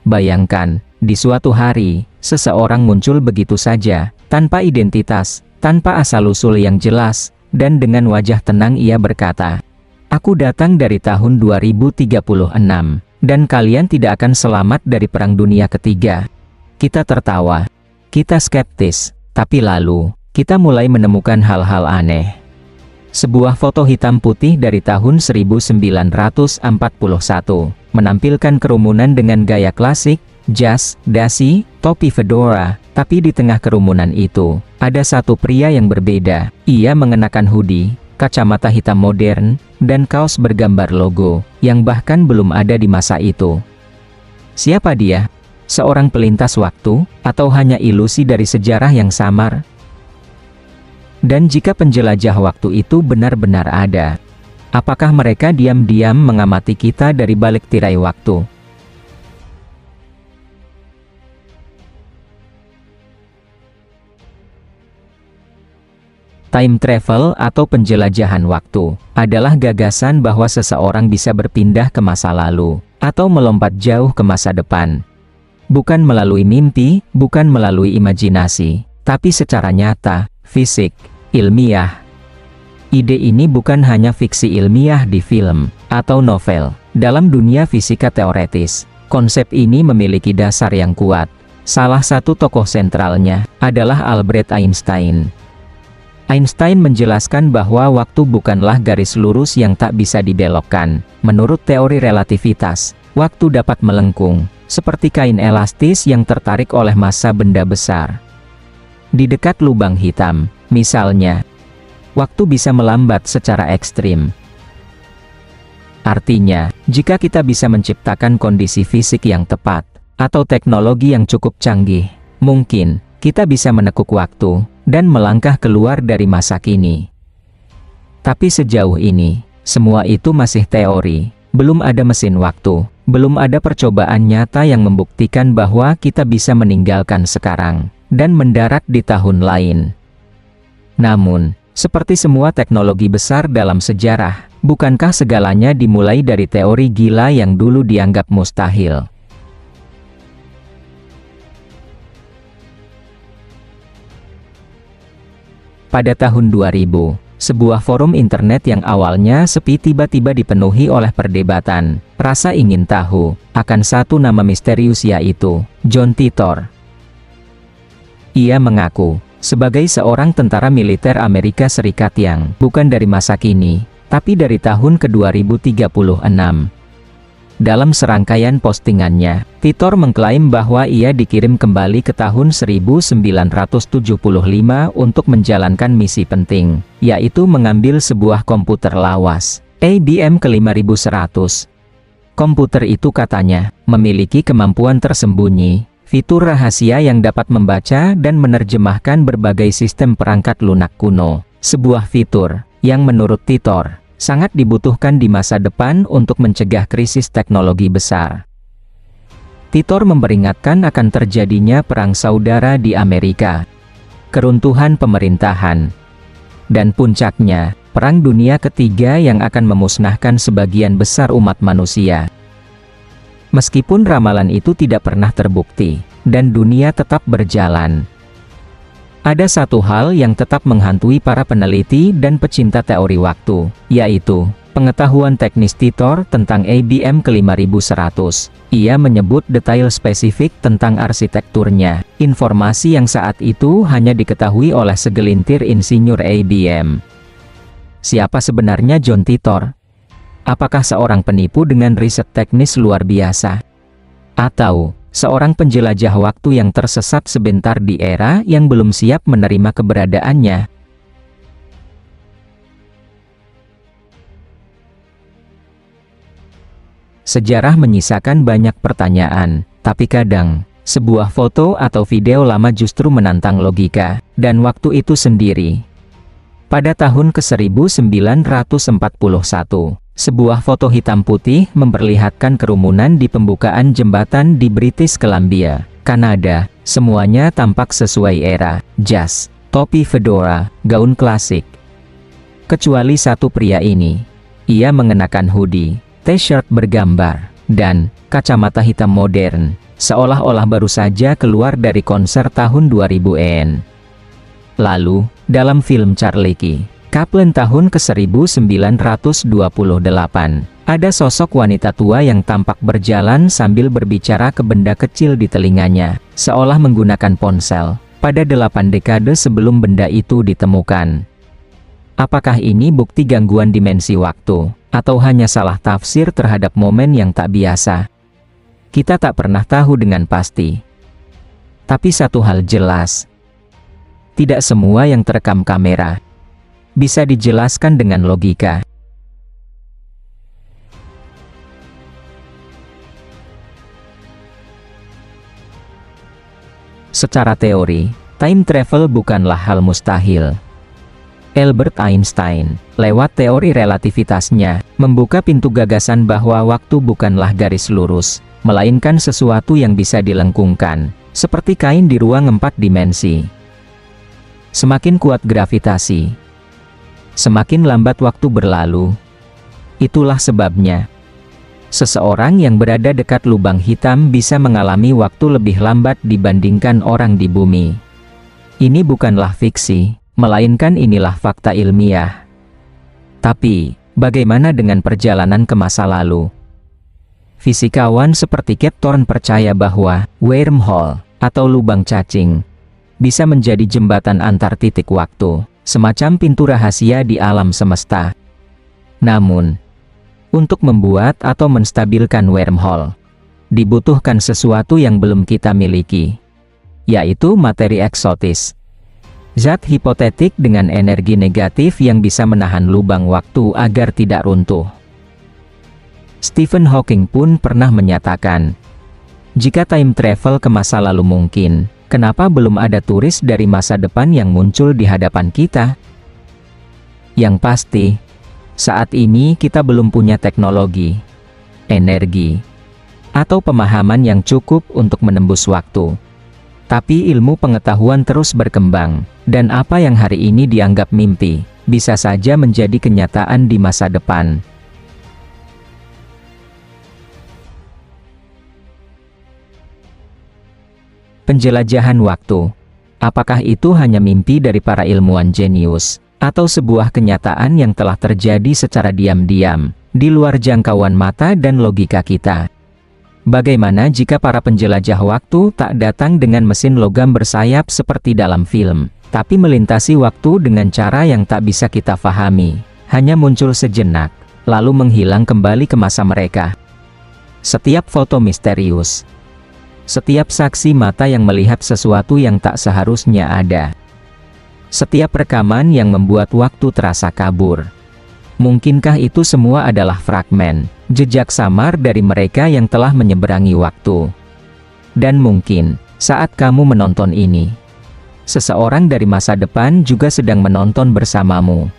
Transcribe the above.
Bayangkan, di suatu hari, seseorang muncul begitu saja, tanpa identitas, tanpa asal-usul yang jelas, dan dengan wajah tenang ia berkata, "Aku datang dari tahun 2036, dan kalian tidak akan selamat dari Perang Dunia Ketiga." Kita tertawa. Kita skeptis, tapi lalu, kita mulai menemukan hal-hal aneh. Sebuah foto hitam putih dari tahun 1941, menampilkan kerumunan dengan gaya klasik, jas, dasi, topi fedora, tapi di tengah kerumunan itu, ada satu pria yang berbeda. Ia mengenakan hoodie, kacamata hitam modern, dan kaos bergambar logo, yang bahkan belum ada di masa itu. Siapa dia? Seorang pelintas waktu, atau hanya ilusi dari sejarah yang samar? Dan jika penjelajah waktu itu benar-benar ada, apakah mereka diam-diam mengamati kita dari balik tirai waktu? Time travel atau penjelajahan waktu adalah gagasan bahwa seseorang bisa berpindah ke masa lalu, atau melompat jauh ke masa depan. Bukan melalui mimpi, bukan melalui imajinasi, tapi secara nyata, fisik, ilmiah. Ide ini bukan hanya fiksi ilmiah di film atau novel. Dalam dunia fisika teoretis, konsep ini memiliki dasar yang kuat. Salah satu tokoh sentralnya adalah Albert Einstein. Einstein menjelaskan bahwa waktu bukanlah garis lurus yang tak bisa dibelokkan. Menurut teori relativitas, waktu dapat melengkung, seperti kain elastis yang tertarik oleh massa benda besar. Di dekat lubang hitam, misalnya, waktu bisa melambat secara ekstrim. Artinya, jika kita bisa menciptakan kondisi fisik yang tepat, atau teknologi yang cukup canggih, mungkin, kita bisa menekuk waktu, dan melangkah keluar dari masa kini. Tapi sejauh ini, semua itu masih teori. Belum ada mesin waktu, belum ada percobaan nyata yang membuktikan bahwa kita bisa meninggalkan sekarang, dan mendarat di tahun lain. Namun, seperti semua teknologi besar dalam sejarah, bukankah segalanya dimulai dari teori gila yang dulu dianggap mustahil? Pada tahun 2000, sebuah forum internet yang awalnya sepi tiba-tiba dipenuhi oleh perdebatan, rasa ingin tahu, akan satu nama misterius yaitu, John Titor. Ia mengaku, sebagai seorang tentara militer Amerika Serikat yang bukan dari masa kini, tapi dari tahun ke-2036. Dalam serangkaian postingannya, Titor mengklaim bahwa ia dikirim kembali ke tahun 1975 untuk menjalankan misi penting, yaitu mengambil sebuah komputer lawas, IBM ke-5100. Komputer itu katanya, memiliki kemampuan tersembunyi, fitur rahasia yang dapat membaca dan menerjemahkan berbagai sistem perangkat lunak kuno. Sebuah fitur, yang menurut Titor, sangat dibutuhkan di masa depan untuk mencegah krisis teknologi besar. Titor memperingatkan akan terjadinya perang saudara di Amerika, keruntuhan pemerintahan, dan puncaknya, Perang Dunia Ketiga yang akan memusnahkan sebagian besar umat manusia. Meskipun ramalan itu tidak pernah terbukti, dan dunia tetap berjalan, ada satu hal yang tetap menghantui para peneliti dan pecinta teori waktu, yaitu pengetahuan teknis Titor tentang IBM ke-5100. Ia menyebut detail spesifik tentang arsitekturnya, informasi yang saat itu hanya diketahui oleh segelintir insinyur IBM. Siapa sebenarnya John Titor? Apakah seorang penipu dengan riset teknis luar biasa? Atau seorang penjelajah waktu yang tersesat sebentar di era yang belum siap menerima keberadaannya? Sejarah menyisakan banyak pertanyaan, tapi kadang, sebuah foto atau video lama justru menantang logika, dan waktu itu sendiri. Pada tahun ke-1941, sebuah foto hitam putih memperlihatkan kerumunan di pembukaan jembatan di British Columbia, Kanada. Semuanya tampak sesuai era, jas, topi fedora, gaun klasik. Kecuali satu pria ini. Ia mengenakan hoodie, t-shirt bergambar, dan kacamata hitam modern. seolah-olah baru saja keluar dari konser tahun 2000-an. Lalu, dalam film Charlie Chaplin tahun ke-1928, ada sosok wanita tua yang tampak berjalan sambil berbicara ke benda kecil di telinganya, seolah menggunakan ponsel, pada 8 dekade sebelum benda itu ditemukan. Apakah ini bukti gangguan dimensi waktu, atau hanya salah tafsir terhadap momen yang tak biasa? Kita tak pernah tahu dengan pasti. Tapi satu hal jelas, tidak semua yang terekam kamera bisa dijelaskan dengan logika. Secara teori, time travel bukanlah hal mustahil. Albert Einstein, lewat teori relativitasnya, membuka pintu gagasan bahwa waktu bukanlah garis lurus, melainkan sesuatu yang bisa dilengkungkan, seperti kain di ruang 4 dimensi. Semakin kuat gravitasi, semakin lambat waktu berlalu. Itulah sebabnya, seseorang yang berada dekat lubang hitam bisa mengalami waktu lebih lambat dibandingkan orang di bumi. Ini bukanlah fiksi, melainkan inilah fakta ilmiah. Tapi, bagaimana dengan perjalanan ke masa lalu? Fisikawan seperti Kip Thorne percaya bahwa wormhole, atau lubang cacing, bisa menjadi jembatan antar titik waktu, semacam pintu rahasia di alam semesta. Namun, untuk membuat atau menstabilkan wormhole, dibutuhkan sesuatu yang belum kita miliki, yaitu materi eksotis. Zat hipotetik dengan energi negatif yang bisa menahan lubang waktu agar tidak runtuh. Stephen Hawking pun pernah menyatakan, jika time travel ke masa lalu mungkin, kenapa belum ada turis dari masa depan yang muncul di hadapan kita? Yang pasti, saat ini kita belum punya teknologi, energi, atau pemahaman yang cukup untuk menembus waktu. Tapi ilmu pengetahuan terus berkembang, dan apa yang hari ini dianggap mimpi, bisa saja menjadi kenyataan di masa depan. Penjelajahan waktu. Apakah itu hanya mimpi dari para ilmuwan jenius, atau sebuah kenyataan yang telah terjadi secara diam-diam, di luar jangkauan mata dan logika kita? Bagaimana jika para penjelajah waktu tak datang dengan mesin logam bersayap seperti dalam film, tapi melintasi waktu dengan cara yang tak bisa kita fahami, hanya muncul sejenak, lalu menghilang kembali ke masa mereka? Setiap foto misterius, setiap saksi mata yang melihat sesuatu yang tak seharusnya ada, setiap rekaman yang membuat waktu terasa kabur. Mungkinkah itu semua adalah fragmen, jejak samar dari mereka yang telah menyeberangi waktu? Dan mungkin, saat kamu menonton ini, seseorang dari masa depan juga sedang menonton bersamamu.